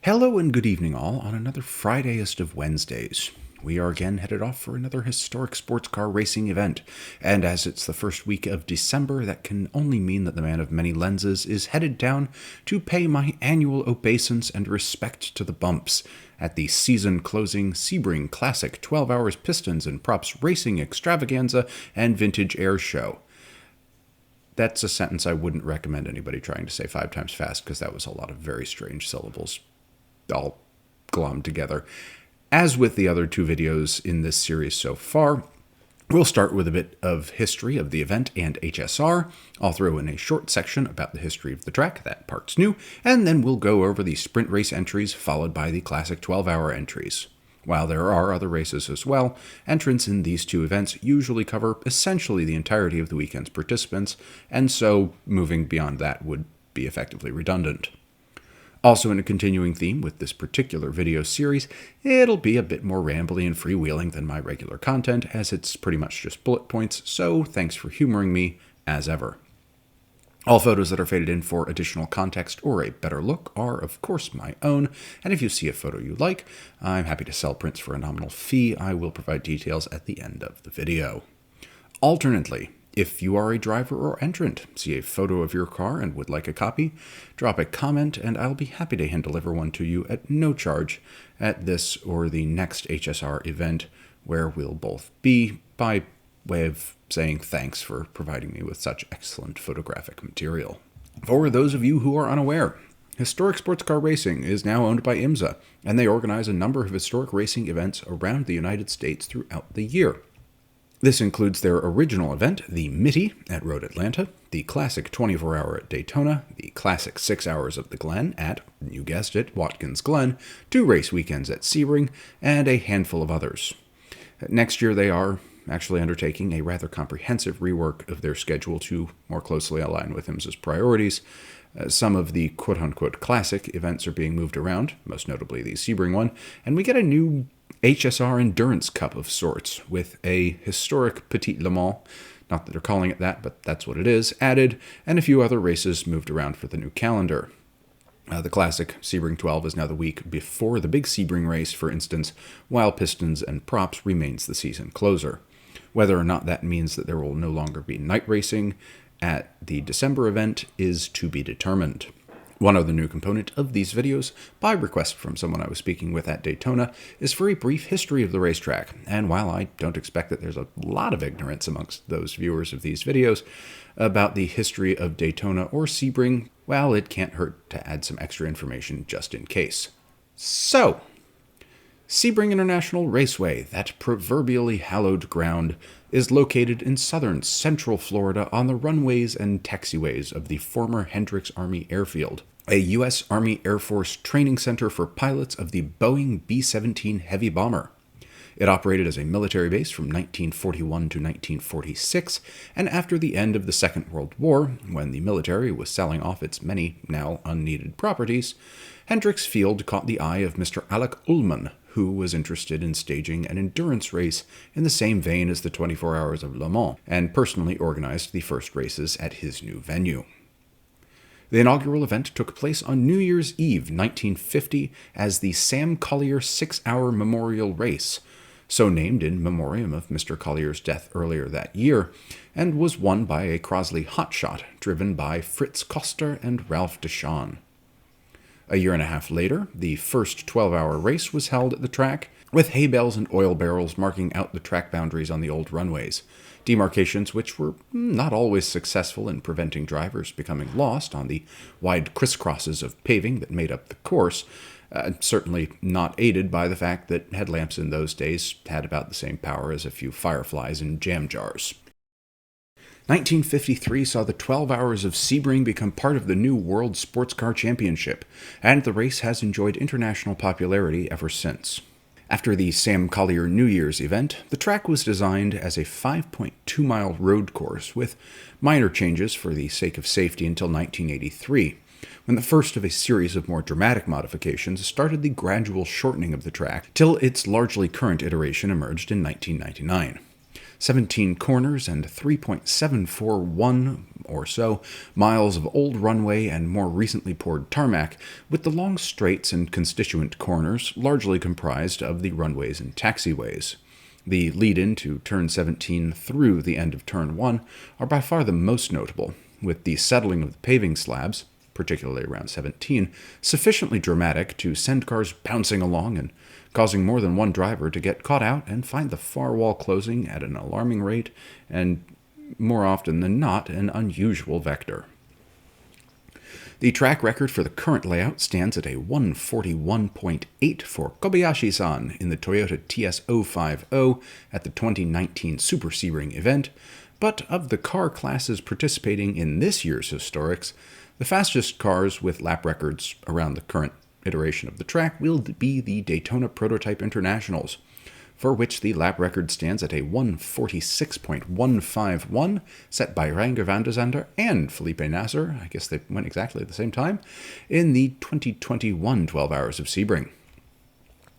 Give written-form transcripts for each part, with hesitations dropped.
Hello and good evening all on another Fridayest of Wednesdays. We are again headed off for another historic sports car racing event, and as it's the first week of December, that can only mean that the man of many lenses is headed down to pay my annual obeisance and respect to the bumps at the season-closing Sebring Classic 12 Hours Pistons and Props Racing Extravaganza and Vintage Air Show. That's a sentence I wouldn't recommend anybody trying to say 5 times fast, because that was a lot of very strange syllables all glommed together. As with the other 2 videos in this series so far, we'll start with a bit of history of the event and HSR. I'll throw in a short section about the history of the track, that part's new, and then we'll go over the sprint race entries followed by the classic 12-hour entries. While there are other races as well, entrants in these 2 events usually cover essentially the entirety of the weekend's participants, and so moving beyond that would be effectively redundant. Also in a continuing theme with this particular video series, it'll be a bit more rambly and freewheeling than my regular content, as it's pretty much just bullet points, so thanks for humoring me, as ever. All photos that are faded in for additional context or a better look are, of course, my own, and if you see a photo you like, I'm happy to sell prints for a nominal fee. I will provide details at the end of the video. Alternately, if you are a driver or entrant, see a photo of your car and would like a copy, drop a comment and I'll be happy to hand deliver one to you at no charge at this or the next HSR event, where we'll both be, by way of saying thanks for providing me with such excellent photographic material. For those of you who are unaware, Historic Sports Car Racing is now owned by IMSA, and they organize a number of historic racing events around the United States throughout the year. This includes their original event, the Mitty at Road Atlanta, the Classic 24-Hour at Daytona, the Classic 6 Hours of the Glen at, you guessed it, Watkins Glen, 2 race weekends at Sebring, and a handful of others. Next year they are actually undertaking a rather comprehensive rework of their schedule to more closely align with IMSA's priorities. Some of the quote-unquote classic events are being moved around, most notably the Sebring one, and we get a new HSR Endurance Cup of sorts, with a historic Petit Le Mans, not that they're calling it that, but that's what it is, added, and a few other races moved around for the new calendar. The classic Sebring 12 is now the week before the big Sebring race, for instance, while Pistons and Props remains the season closer. Whether or not that means that there will no longer be night racing at the December event is to be determined. One other new component of these videos, by request from someone I was speaking with at Daytona, is for a brief history of the racetrack, and while I don't expect that there's a lot of ignorance amongst those viewers of these videos about the history of Daytona or Sebring, well, it can't hurt to add some extra information just in case. So, Sebring International Raceway, that proverbially hallowed ground, is located in southern central Florida on the runways and taxiways of the former Hendricks Army Airfield, a U.S. Army Air Force training center for pilots of the Boeing B-17 heavy bomber. It operated as a military base from 1941 to 1946, and after the end of the Second World War, when the military was selling off its many now unneeded properties, Hendricks Field caught the eye of Mr. Alec Ullman, who was interested in staging an endurance race in the same vein as the 24 Hours of Le Mans, and personally organized the first races at his new venue. The inaugural event took place on New Year's Eve 1950 as the Sam Collier 6-Hour Memorial Race, so named in memoriam of Mr. Collier's death earlier that year, and was won by a Crosley hotshot driven by Fritz Koster and Ralph Deshawn. A year and a half later, the first 12-hour race was held at the track, with hay bales and oil barrels marking out the track boundaries on the old runways, demarcations which were not always successful in preventing drivers becoming lost on the wide crisscrosses of paving that made up the course, certainly not aided by the fact that headlamps in those days had about the same power as a few fireflies in jam jars. 1953 saw the 12 Hours of Sebring become part of the new World Sports Car Championship, and the race has enjoyed international popularity ever since. After the Sam Collier New Year's event, the track was designed as a 5.2-mile road course, with minor changes for the sake of safety until 1983, when the first of a series of more dramatic modifications started the gradual shortening of the track till its largely current iteration emerged in 1999. 17 corners and 3.741 or so miles of old runway and more recently poured tarmac, with the long straights and constituent corners largely comprised of the runways and taxiways. The lead-in to Turn 17 through the end of Turn 1 are by far the most notable, with the settling of the paving slabs, particularly around 17, sufficiently dramatic to send cars bouncing along and causing more than one driver to get caught out and find the far wall closing at an alarming rate and, more often than not, an unusual vector. The track record for the current layout stands at a 141.8 for Kobayashi-san in the Toyota TS050 at the 2019 Super Sebring event, but of the car classes participating in this year's Historics, the fastest cars with lap records around the current iteration of the track will be the Daytona Prototype Internationals, for which the lap record stands at a 146.151, set by Renger van der Zande and Felipe Nasser, I guess they went exactly at the same time, in the 2021 12 Hours of Sebring.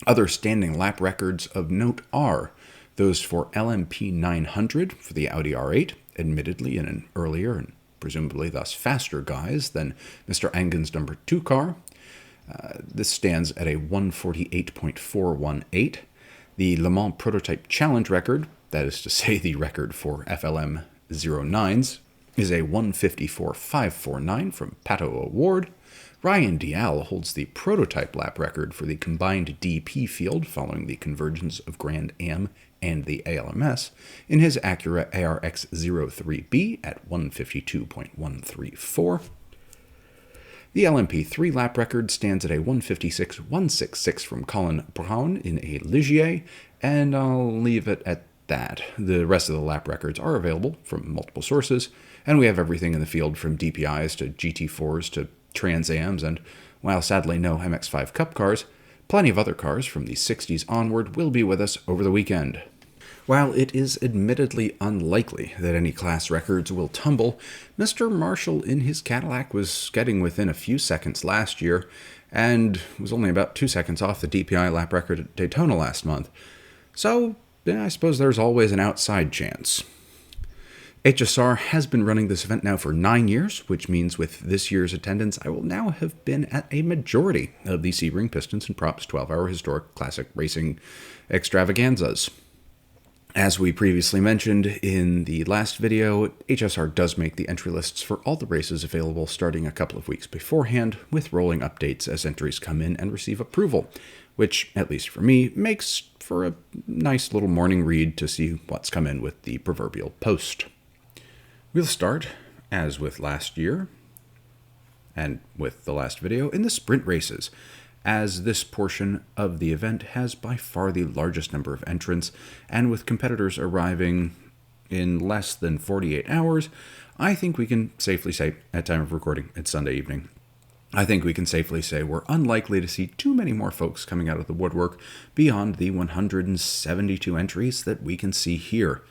Other standing lap records of note are those for LMP 900 for the Audi R8, admittedly in an earlier and presumably thus faster guise than Mr. Angen's number 2 car. This stands at a 148.418. The Le Mans Prototype Challenge record, that is to say the record for FLM 09s, is a 154.549 from Pato Award. Ryan Dial holds the prototype lap record for the combined DP field following the convergence of Grand Am and the ALMS in his Acura ARX 03B at 152.134. The LMP3 lap record stands at a 156.166 from Colin Brown in a Ligier, and I'll leave it at that. The rest of the lap records are available from multiple sources, and we have everything in the field from DPIs to GT4s to Trans Ams, and while sadly no MX5 Cup cars, plenty of other cars from the 60s onward will be with us over the weekend. While it is admittedly unlikely that any class records will tumble, Mr. Marshall in his Cadillac was getting within a few seconds last year, and was only about 2 seconds off the DPI lap record at Daytona last month. So, I suppose there's always an outside chance. HSR has been running this event now for 9 years, which means with this year's attendance, I will now have been at a majority of the Sebring Pistons and Props 12-hour historic classic racing extravaganzas. As we previously mentioned in the last video, HSR does make the entry lists for all the races available starting a couple of weeks beforehand, with rolling updates as entries come in and receive approval, which, at least for me, makes for a nice little morning read to see what's come in with the proverbial post. We'll start, as with last year, and with the last video, in the sprint races, as this portion of the event has by far the largest number of entrants, and with competitors arriving in less than 48 hours, I think we can safely say, at time of recording, it's Sunday evening, I think we can safely say we're unlikely to see too many more folks coming out of the woodwork beyond the 172 entries that we can see here.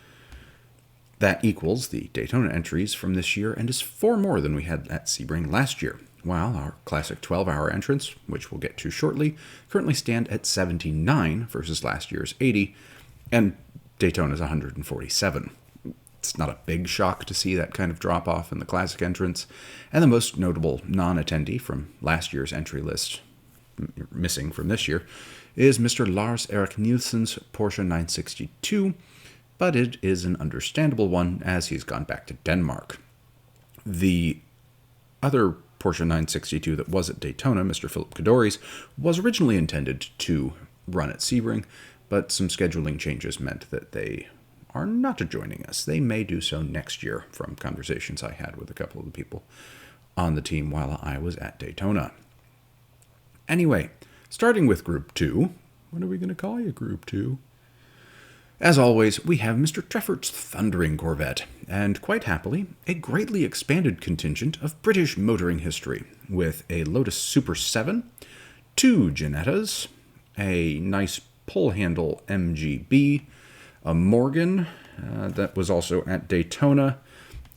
That equals the Daytona entries from this year and is 4 more than we had at Sebring last year, while our classic 12-hour entrants, which we'll get to shortly, currently stand at 79 versus last year's 80, and Daytona's 147. It's not a big shock to see that kind of drop-off in the classic entrants, and the most notable non-attendee from last year's entry list, missing from this year, is Mr. Lars Erik Nielsen's Porsche 962, but it is an understandable one as he's gone back to Denmark. The other Porsche 962 that was at Daytona, Mr. Philip Kadori's, was originally intended to run at Sebring, but some scheduling changes meant that they are not joining us. They may do so next year, from conversations I had with a couple of the people on the team while I was at Daytona. Anyway, starting with Group 2. What are we going to call you, Group 2? As always, we have Mr. Treffert's thundering Corvette, and quite happily, a greatly expanded contingent of British motoring history, with a Lotus Super 7, 2 Ginettas, a nice pull-handle MGB, a Morgan that was also at Daytona,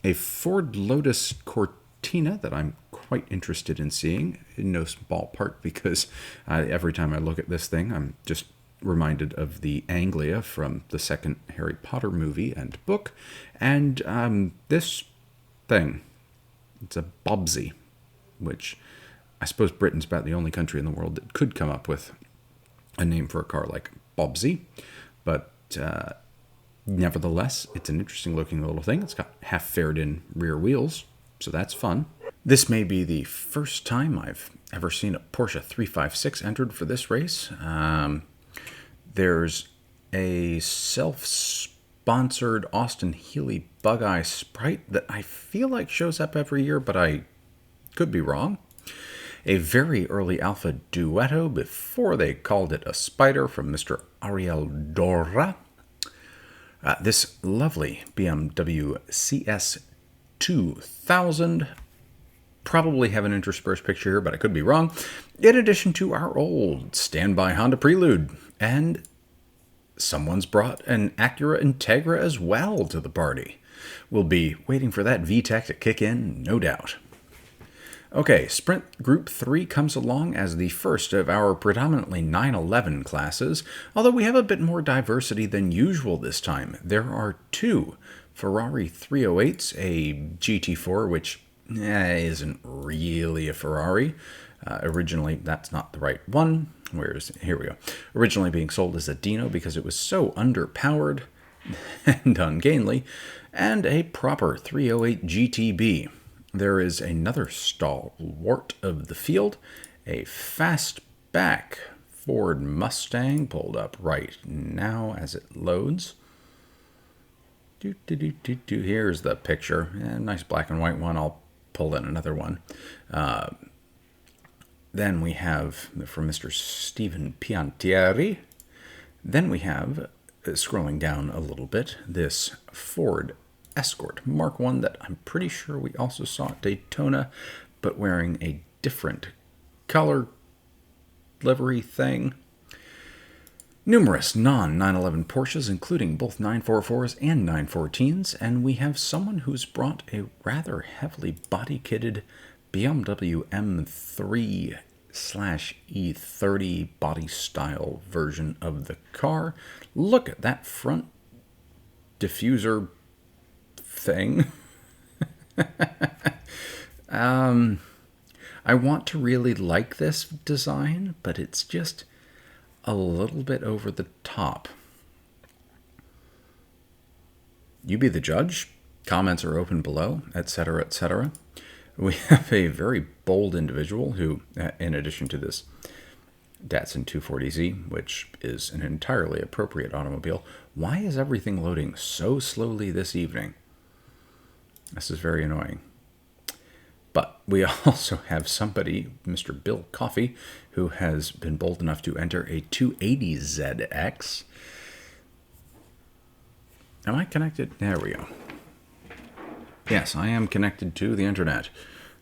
a Ford Lotus Cortina that I'm quite interested in seeing, in no small part because every time I look at this thing, I'm just reminded of the Anglia from the second Harry Potter movie and book. And this thing, it's a Bobsy, which I suppose Britain's about the only country in the world that could come up with a name for a car like Bobsy. But nevertheless, it's an interesting looking little thing. It's got half faired in rear wheels, so that's fun. This may be the first time I've ever seen a Porsche 356 entered for this race. There's a self-sponsored Austin Healey Bug-Eye Sprite that I feel like shows up every year, but I could be wrong. A very early Alfa Duetto before they called it a Spider from Mr. Ariel Dora. This lovely BMW CS 2000. Probably have an interspersed picture here, but I could be wrong. In addition to our old standby Honda Prelude. And someone's brought an Acura Integra as well to the party. We'll be waiting for that VTEC to kick in, no doubt. Okay, Sprint Group 3 comes along as the first of our predominantly 911 classes, although we have a bit more diversity than usual this time. There are two Ferrari 308s, a GT4, which isn't really a Ferrari. Originally, that's not the right one. Here we go. Originally being sold as a Dino because it was so underpowered and ungainly, and a proper 308 GTB. There is another stalwart of the field, a fastback Ford Mustang pulled up right now as it loads. Here's the picture. Nice black and white one. I'll pull in another one. Then we have from Mr. Stephen Piantieri. Then we have, scrolling down a little bit, this Ford Escort Mark I that I'm pretty sure we also saw at Daytona, but wearing a different color livery thing. Numerous non-911 Porsches, including both 944s and 914s, and we have someone who's brought a rather heavily body-kitted BMW M3/E30 body style version of the car. Look at that front diffuser thing. I want to really like this design, but it's just a little bit over the top. You be the judge. Comments are open below, etc., etc. We have a very bold individual who, in addition to this Datsun 240Z, which is an entirely appropriate automobile, why is everything loading so slowly this evening? This is very annoying. But we also have somebody, Mr. Bill Coffey, who has been bold enough to enter a 280ZX. Am I connected? There we go. Yes, I am connected to the internet.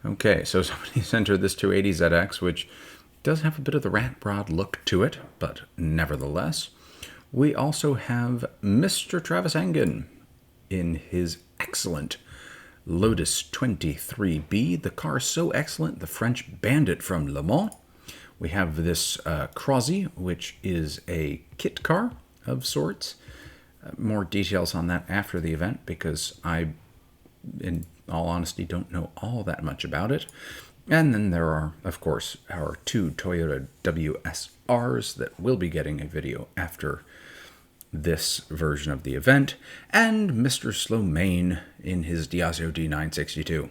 Okay, so somebody's entered this 280ZX, which does have a bit of the rat rod look to it, but nevertheless. We also have Mr. Travis Engen in his excellent Lotus 23B, the car so excellent the French banned it from Le Mans. We have this Crozy, which is a kit car of sorts. More details on that after the event because I, in all honesty, don't know all that much about it. And then there are, of course, our two Toyota WSRs that will be getting a video after this version of the event, and Mr. Slomain in his Diazio D962.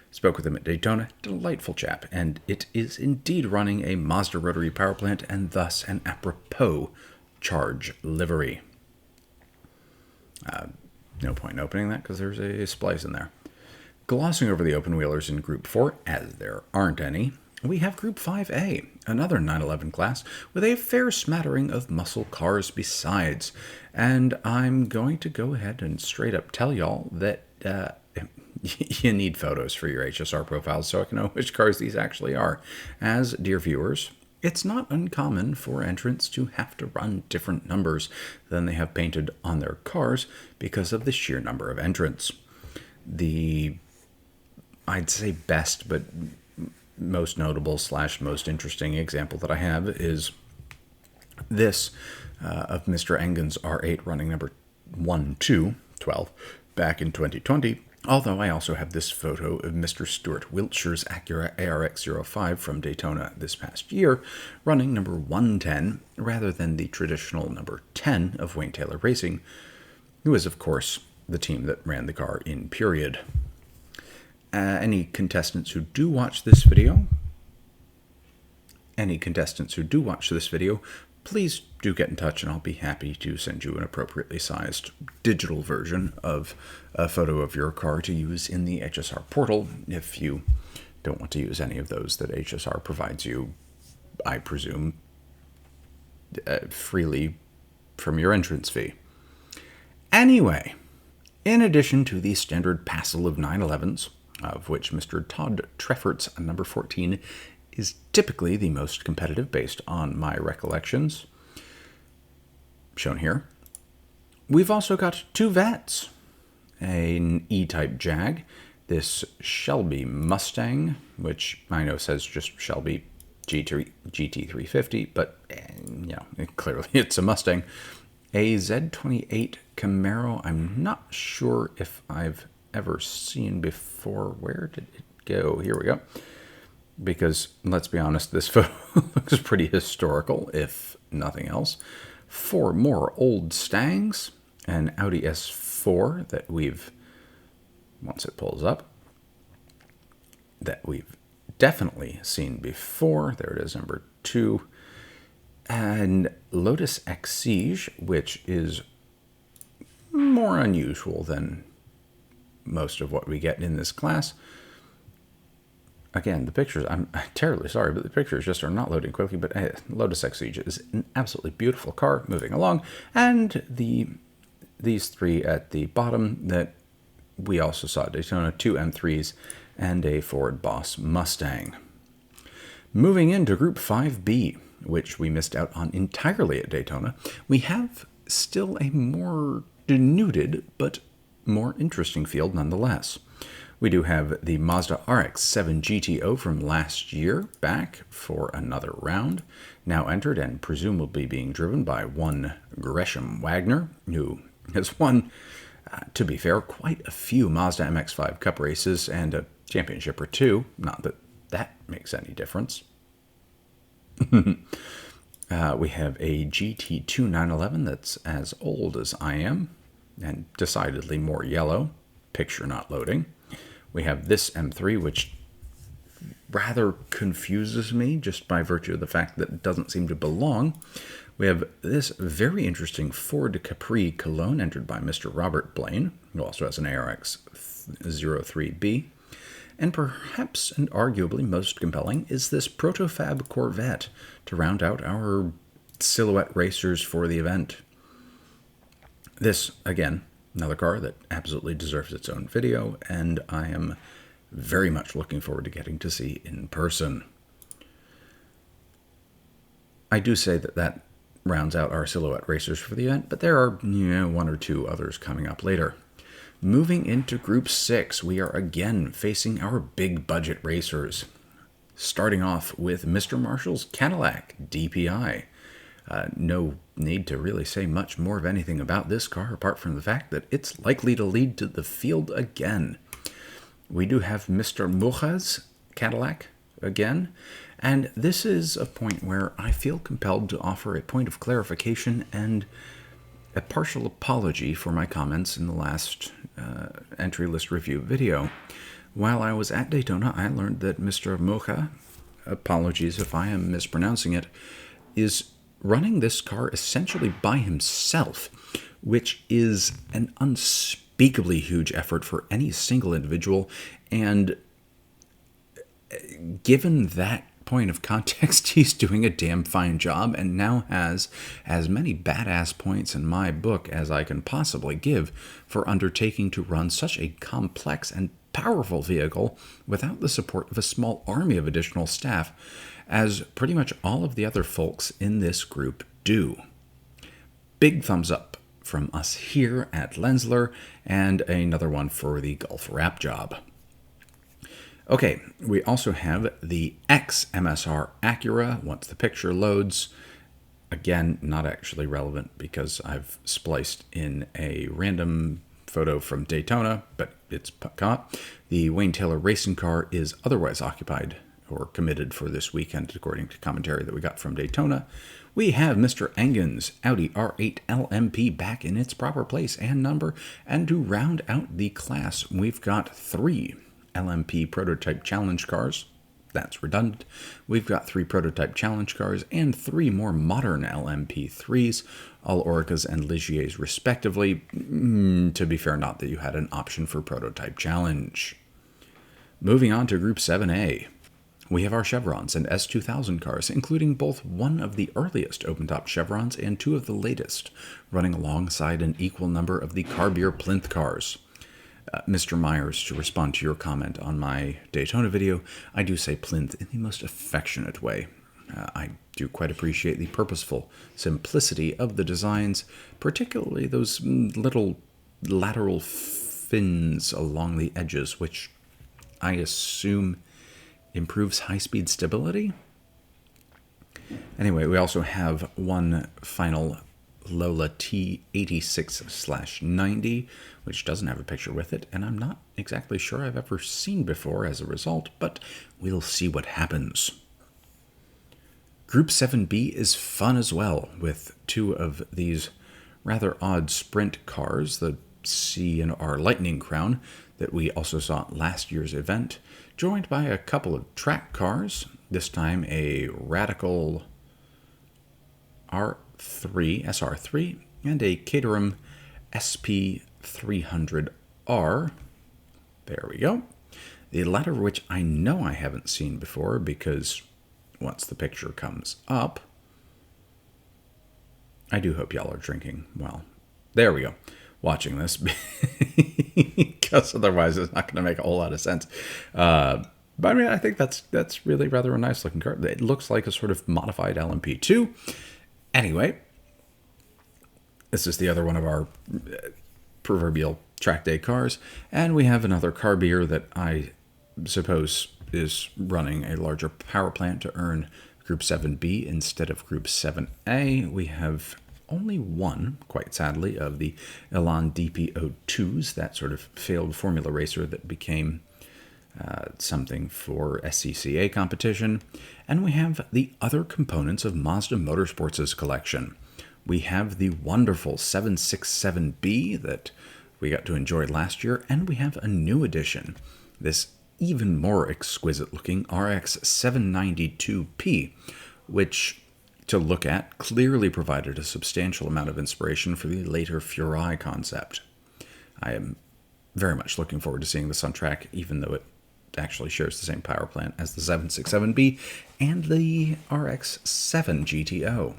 Spoke with him at Daytona, delightful chap, and it is indeed running a Mazda rotary power plant and thus an apropos charge livery. No point in opening that because there's a splice in there. Glossing over the open wheelers in Group 4, as there aren't any, we have Group 5A, another 911 class, with a fair smattering of muscle cars besides. And I'm going to go ahead and straight up tell y'all that you need photos for your HSR profiles so I can know which cars these actually are. As, dear viewers, it's not uncommon for entrants to have to run different numbers than they have painted on their cars because of the sheer number of entrants. The, I'd say best, but most notable / most interesting example that I have is This of Mr. Engen's R8 running number 1212 back in 2020. Although I also have this photo of Mr. Stuart Wiltshire's Acura ARX-05 from Daytona this past year, running number 110 rather than the traditional number 10 of Wayne Taylor Racing, who is, of course, the team that ran the car in period. Any contestants who do watch this video, please do get in touch and I'll be happy to send you an appropriately sized digital version of a photo of your car to use in the HSR portal if you don't want to use any of those that HSR provides you, I presume, freely from your entrance fee. Anyway, in addition to the standard passel of 911s, of which Mr. Todd Treffert's number 14 is typically the most competitive based on my recollections, shown here, we've also got two VATs, an E-Type Jag, this Shelby Mustang, which I know says just Shelby GT350, but clearly it's a Mustang, a Z28 Camaro. I'm not sure if I've ever seen before. Where did it go? Here we go. Because, let's be honest, this photo looks pretty historical, if nothing else. 4 more old Stangs, an Audi S4 that we've, once it pulls up, that we've definitely seen before. There it is, number 2. And Lotus Exige, which is more unusual than most of what we get in this class. Again, the pictures, I'm terribly sorry, but the pictures just are not loading quickly, but Lotus Exige is an absolutely beautiful car moving along, and these 3 at the bottom that we also saw at Daytona, 2 M3s and a Ford Boss Mustang. Moving into Group 5B, which we missed out on entirely at Daytona, we have still a more denuded but more interesting field nonetheless. We do have the Mazda RX-7 GTO from last year back for another round, now entered and presumably being driven by one Gresham Wagner, who has won, to be fair, quite a few Mazda MX-5 Cup races and a championship or 2. Not that that makes any difference. We have a GT2 911 that's as old as I am, and decidedly more yellow. Picture not loading. We have this M3, which rather confuses me just by virtue of the fact that it doesn't seem to belong. We have this very interesting Ford Capri Cologne entered by Mr. Robert Blaine, who also has an ARX 03B. And perhaps and arguably most compelling is this Protofab Corvette to round out our silhouette racers for the event. This, again, another car that absolutely deserves its own video, and I am very much looking forward to getting to see in person. I do say that rounds out our silhouette racers for the event, but there are 1 or 2 others coming up later. Moving into Group 6, we are again facing our big budget racers. Starting off with Mr. Marshall's Cadillac DPI. No need to really say much more of anything about this car apart from the fact that it's likely to lead to the field again. We do have Mr. Mocha's Cadillac again, and this is a point where I feel compelled to offer a point of clarification and a partial apology for my comments in the last entry list review video. While I was at Daytona, I learned that Mr. Mocha, apologies if I am mispronouncing it, is running this car essentially by himself, which is an unspeakably huge effort for any single individual, and given that point of context, he's doing a damn fine job and now has as many badass points in my book as I can possibly give for undertaking to run such a complex and powerful vehicle without the support of a small army of additional staff, as pretty much all of the other folks in this group do. Big thumbs up from us here at Lenzler, and another one for the Gulf Wrap job. Okay, we also have the ex-MSR Acura, once the picture loads. Again, not actually relevant because I've spliced in a random photo from Daytona, but it's come up. The Wayne Taylor racing car is otherwise occupied or committed for this weekend, according to commentary that we got from Daytona. We have Mr. Engen's Audi R8 LMP back in its proper place and number. And to round out the class, we've got 3 LMP prototype challenge cars. That's redundant. We've got 3 prototype challenge cars and 3 more modern LMP3s, all Oricas and Ligiers respectively. To be fair, not that you had an option for prototype challenge. Moving on to Group 7A. We have our Chevrons and S2000 cars, including both one of the earliest open-top Chevrons and 2 of the latest, running alongside an equal number of the Carbier Plinth cars. Mr. Myers, to respond to your comment on my Daytona video, I do say Plinth in the most affectionate way. I do quite appreciate the purposeful simplicity of the designs, particularly those little lateral fins along the edges, which I assume improves high-speed stability. Anyway, we also have one final Lola T86/90, which doesn't have a picture with it, and I'm not exactly sure I've ever seen before as a result, but we'll see what happens. Group 7B is fun as well, with 2 of these rather odd sprint cars, the C&R Lightning Crown that we also saw at last year's event, joined by a couple of track cars, this time a Radical SR3, and a Caterham SP300R. There we go. The latter of which I know I haven't seen before because once the picture comes up, I do hope y'all are drinking. Well, there we go. Watching this because otherwise it's not going to make a whole lot of sense. But I mean, I think that's really rather a nice looking car. It looks like a sort of modified LMP2. Anyway, this is the other one of our proverbial track day cars, and we have another Carbier that I suppose is running a larger power plant to earn Group 7B instead of Group 7A. We have only one, quite sadly, of the Elan DP02s, that sort of failed formula racer that became something for SCCA competition. And we have the other components of Mazda Motorsports' collection. We have the wonderful 767B that we got to enjoy last year, and we have a new addition, this even more exquisite looking RX 792P, which, to look at, clearly provided a substantial amount of inspiration for the later Furai concept. I am very much looking forward to seeing this on track, even though it actually shares the same power plant as the 767B and the RX-7 GTO.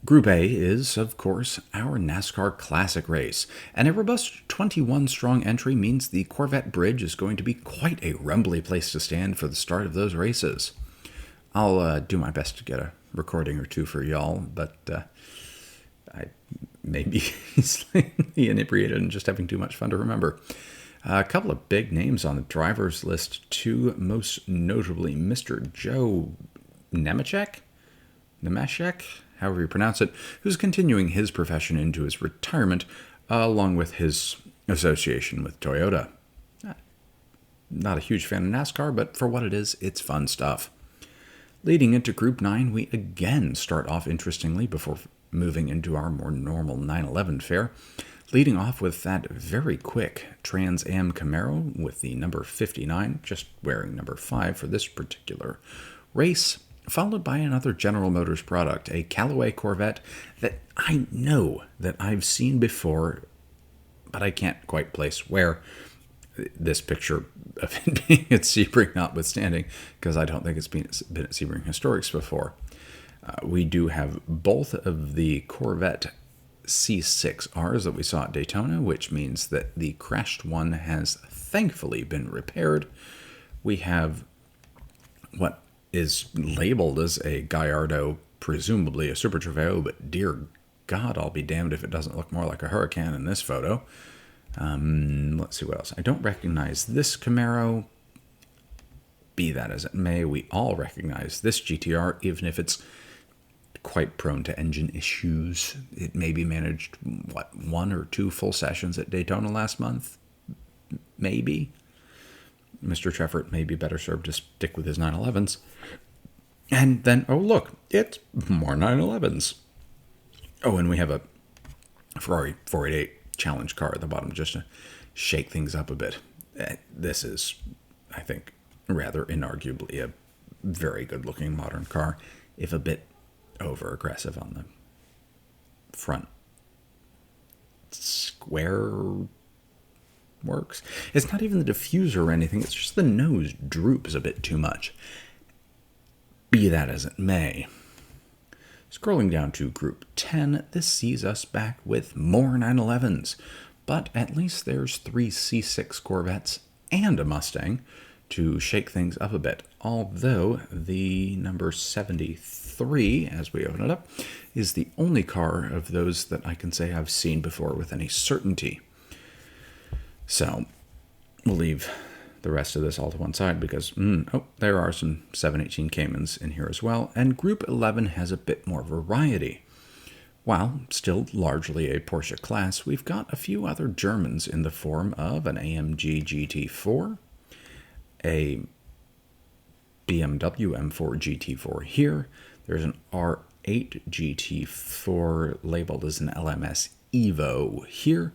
Group A is, of course, our NASCAR Classic race, and a robust 21-strong entry means the Corvette Bridge is going to be quite a rumbly place to stand for the start of those races. I'll do my best to get a recording or 2 for y'all, but I may be slightly inebriated and just having too much fun to remember. A couple of big names on the driver's list, too, most notably Mr. Joe Nemechek, however you pronounce it, who's continuing his profession into his retirement, along with his association with Toyota. Not a huge fan of NASCAR, but for what it is, it's fun stuff. Leading into Group 9, we again start off interestingly before moving into our more normal 911 fare, leading off with that very quick Trans Am Camaro with the number 59, just wearing number 5 for this particular race, followed by another General Motors product, a Callaway Corvette that I know that I've seen before, but I can't quite place where. This picture of it being at Sebring notwithstanding, because I don't think it's been at Sebring Historics before. We do have both of the Corvette C6Rs that we saw at Daytona, which means that the crashed one has thankfully been repaired. We have what is labeled as a Gallardo, presumably a Super Trofeo, but dear God, I'll be damned if it doesn't look more like a Huracan in this photo. Let's see what else. I don't recognize this Camaro. Be that as it may, we all recognize this GTR, even if it's quite prone to engine issues. It maybe managed, 1 or 2 full sessions at Daytona last month? Maybe. Mr. Treffert may be better served to stick with his 911s. And then, oh look, it's more 911s. Oh, and we have a Ferrari 488 challenge car at the bottom just to shake things up a bit. This is, I think, rather inarguably a very good-looking modern car, if a bit over-aggressive on the front square works. It's not even the diffuser or anything, it's just the nose droops a bit too much. Be that as it may. Scrolling down to Group 10, this sees us back with more 911s, but at least there's 3 C6 Corvettes and a Mustang to shake things up a bit, although the number 73, as we open it up, is the only car of those that I can say I've seen before with any certainty. So, we'll leave the rest of this all to one side because, there are some 718 Caymans in here as well, and Group 11 has a bit more variety. While still largely a Porsche class, we've got a few other Germans in the form of an AMG GT4, a BMW M4 GT4 here. There's an R8 GT4 labeled as an LMS Evo here.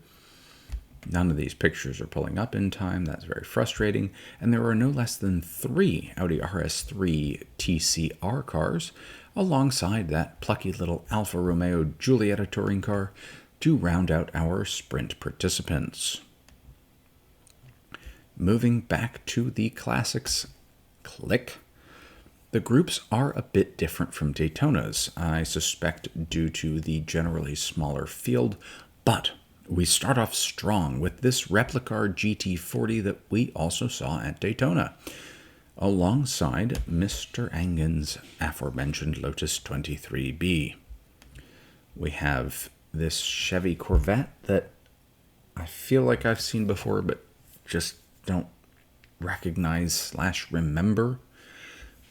None of these pictures are pulling up in time. That's very frustrating. And there are no less than 3 Audi RS3 TCR cars alongside that plucky little Alfa Romeo Giulietta touring car to round out our sprint participants. Moving back to the classics, click. The groups are a bit different from Daytona's, I suspect due to the generally smaller field, but we start off strong with this Replicar GT40 that we also saw at Daytona, alongside Mr. Angen's aforementioned Lotus 23B. We have this Chevy Corvette that I feel like I've seen before, but just don't recognize / remember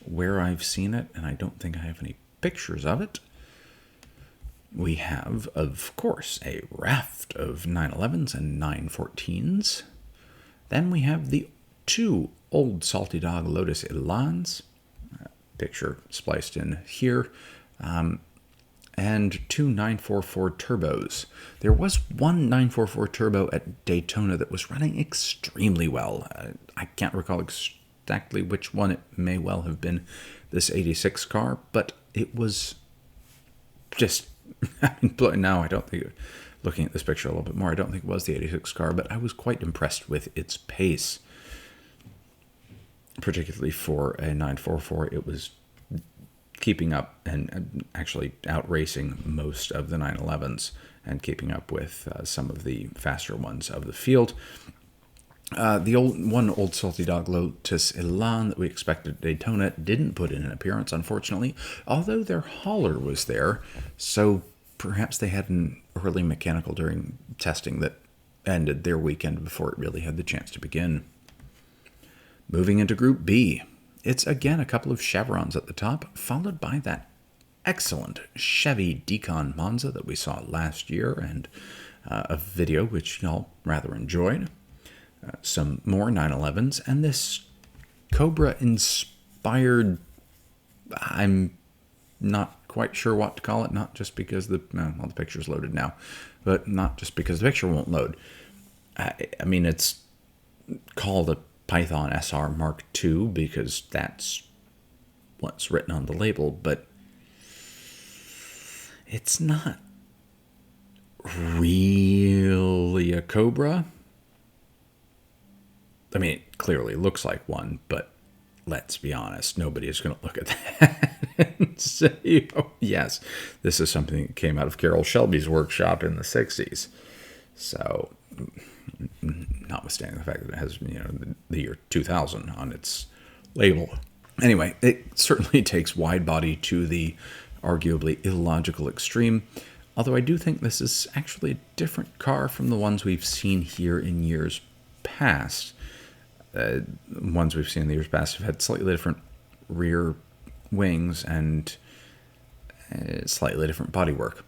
where I've seen it, and I don't think I have any pictures of it. We have, of course, a raft of 911s and 914s. Then we have the 2 old Salty Dog Lotus Elans, picture spliced in here, and 2 944 turbos. There was one 944 turbo at Daytona that was running extremely well. I can't recall exactly which one. It may well have been this 86 car, but it was just... now I don't think, looking at this picture a little bit more, I don't think it was the 86 car, but I was quite impressed with its pace. Particularly for a 944, it was keeping up and actually outracing most of the 911s and keeping up with some of the faster ones of the field. The old Salty Dog Lotus Elan that we expected at Daytona didn't put in an appearance, unfortunately, although their hauler was there, so perhaps they had an early mechanical during testing that ended their weekend before it really had the chance to begin. Moving into Group B, it's again a couple of chevrons at the top, followed by that excellent Chevy Decon Monza that we saw last year, and a video which y'all rather enjoyed. Some more 911s, and this Cobra-inspired, I'm not quite sure what to call it, not just because the picture's loaded now, but not just because the picture won't load. I mean, it's called a Python SR Mark II because that's what's written on the label, but it's not really a Cobra. I mean, it clearly looks like one, but let's be honest, nobody is going to look at that and say, oh, yes, this is something that came out of Carroll Shelby's workshop in the 60s. So, notwithstanding the fact that it has, the year 2000 on its label. Anyway, it certainly takes wide body to the arguably illogical extreme, although I do think this is actually a different car from the ones we've seen here in years past. Ones we've seen in the years past have had slightly different rear wings and Slightly different bodywork.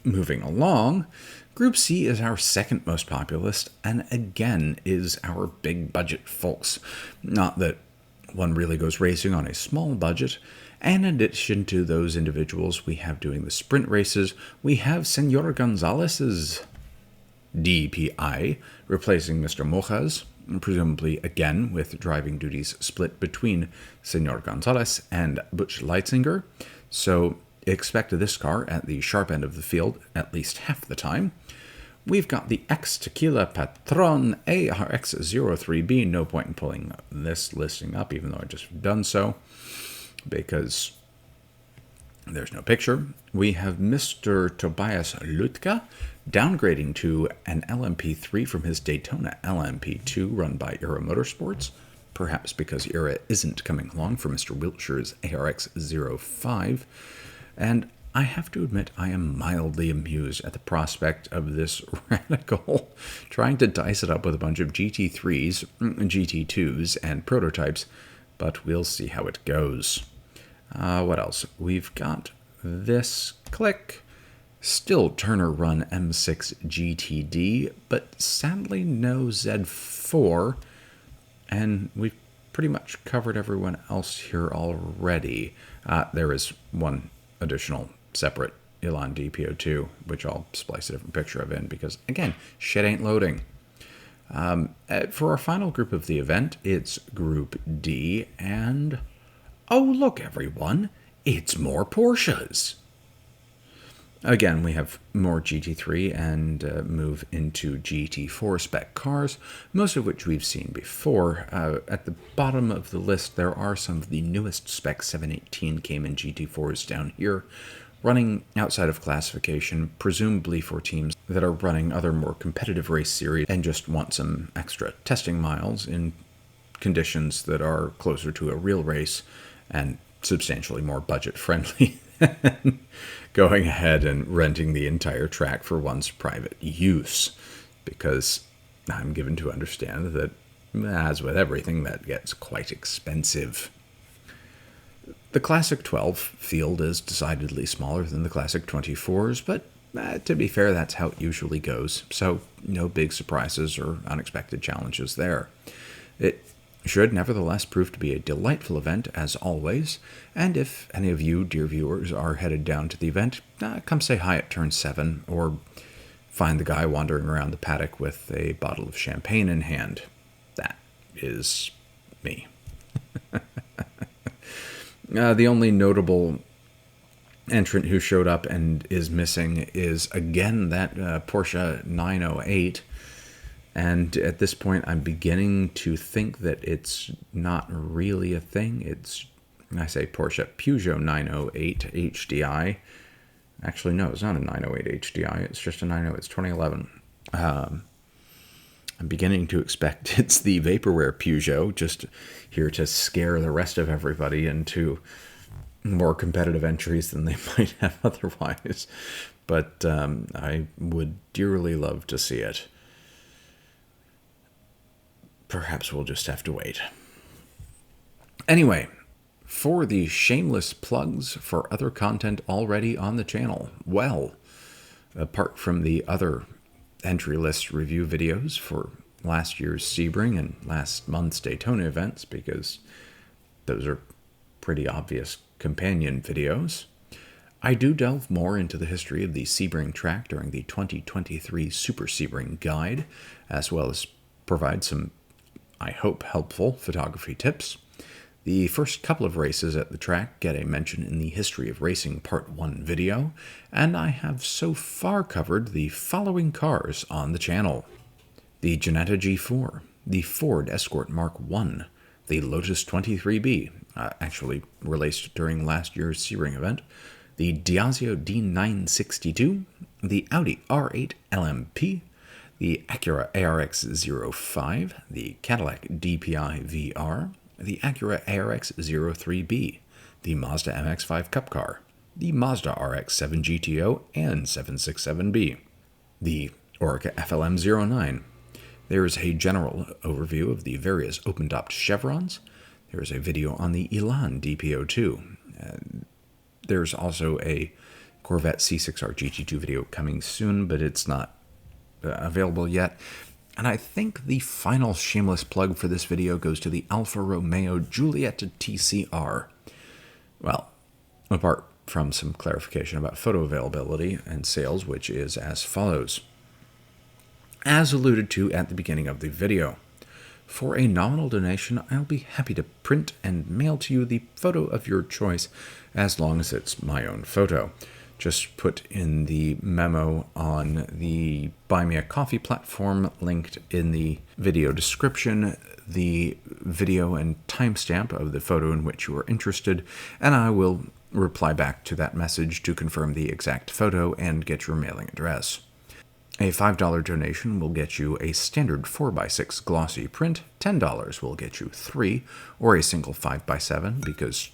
Moving along, Group C is our second most populous, and again is our big budget folks. Not that one really goes racing on a small budget, and in addition to those individuals we have doing the sprint races, we have Senor Gonzalez's DPI replacing Mr. Mojas, presumably again with driving duties split between Senor Gonzalez and Butch Leitzinger. So expect this car at the sharp end of the field at least half the time. We've got the Ex Tequila Patron ARX03B. No point in pulling this listing up, even though I just done so, because there's no picture. We have Mr. Tobias Lutka downgrading to an LMP3 from his Daytona LMP2 run by Era Motorsports, perhaps because Era isn't coming along for Mr. Wiltshire's ARX05. And I have to admit, I am mildly amused at the prospect of this radical trying to dice it up with a bunch of GT3s, GT2s, and prototypes, but we'll see how it goes. What else? We've got this click. Still Turner Run M6 GTD, but sadly no Z4, and we've pretty much covered everyone else here already. There is one additional separate Elan DPO2, which I'll splice a different picture of in because, again, shit ain't loading. For our final group of the event, it's Group D, and oh, look, everyone, it's more Porsches. Again, we have more GT3 and move into GT4 spec cars, most of which we've seen before. At the bottom of the list, there are some of the newest spec 718 Cayman GT4s down here, running outside of classification, presumably for teams that are running other more competitive race series and just want some extra testing miles in conditions that are closer to a real race and substantially more budget-friendly than going ahead and renting the entire track for one's private use, because I'm given to understand that, as with everything, that gets quite expensive. The Classic 12 field is decidedly smaller than the Classic 24s, but to be fair, that's how it usually goes, so no big surprises or unexpected challenges there. It should nevertheless prove to be a delightful event, as always, and if any of you, dear viewers, are headed down to the event, come say hi at turn 7, or find the guy wandering around the paddock with a bottle of champagne in hand. That is me. The only notable entrant who showed up and is missing is, again, that Porsche 908. And at this point, I'm beginning to think that it's not really a thing. I say Porsche Peugeot 908 HDI. Actually, no, it's not a 908 HDI. It's just a 908. It's 2011. I'm beginning to expect it's the Vaporware Peugeot, just here to scare the rest of everybody into more competitive entries than they might have otherwise. But I would dearly love to see it. Perhaps we'll just have to wait. Anyway, for the shameless plugs for other content already on the channel, well, apart from the other entry list review videos for last year's Sebring and last month's Daytona events, because those are pretty obvious companion videos, I do delve more into the history of the Sebring track during the 2023 Super Sebring Guide, as well as provide some, I hope, helpful photography tips. The first couple of races at the track get a mention in the History of Racing Part 1 video, and I have so far covered the following cars on the channel: the Ginetta G4, the Ford Escort Mark I, the Lotus 23B, actually released during last year's Sebring event, the Diazio D962, the Audi R8 LMP, the Acura ARX05, the Cadillac DPI VR, the Acura ARX03B, the Mazda MX-5 Cup Car, the Mazda RX-7 GTO and 767B, the Orica FLM09. There is a general overview of the various open-topped chevrons. There is a video on the Elan DPO2. There's also a Corvette C6R GT2 video coming soon, but it's not available yet. And I think the final shameless plug for this video goes to the Alfa Romeo Giulietta TCR. Well, apart from some clarification about photo availability and sales, which is as follows. As alluded to at the beginning of the video, for a nominal donation, I'll be happy to print and mail to you the photo of your choice, as long as it's my own photo. Just put in the memo on the Buy Me a Coffee platform linked in the video description, the video and timestamp of the photo in which you are interested, and I will reply back to that message to confirm the exact photo and get your mailing address. A $5 donation will get you a standard 4x6 glossy print, $10 will get you 3, or a single 5x7, because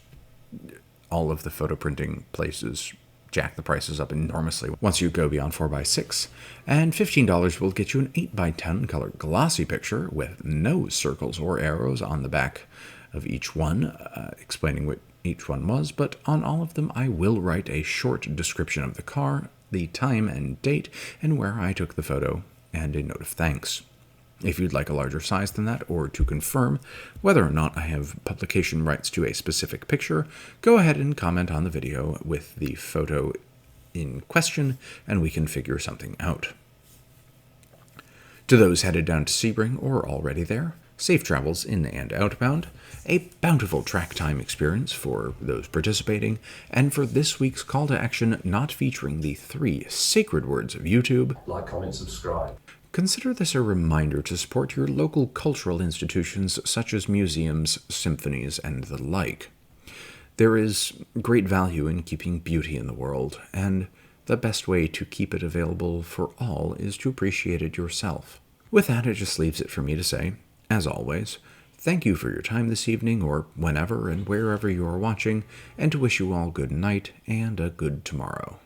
all of the photo printing places jack the prices up enormously once you go beyond 4x6, and $15 will get you an 8x10 color glossy picture with no circles or arrows on the back of each one, explaining what each one was, but on all of them I will write a short description of the car, the time and date, and where I took the photo, and a note of thanks. If you'd like a larger size than that, or to confirm whether or not I have publication rights to a specific picture, go ahead and comment on the video with the photo in question, and we can figure something out. To those headed down to Sebring or already there, safe travels in and outbound, a bountiful track time experience for those participating, and for this week's call to action not featuring the 3 sacred words of YouTube, like, comment, subscribe. Consider this a reminder to support your local cultural institutions such as museums, symphonies, and the like. There is great value in keeping beauty in the world, and the best way to keep it available for all is to appreciate it yourself. With that, it just leaves it for me to say, as always, thank you for your time this evening, or whenever and wherever you are watching, and to wish you all good night and a good tomorrow.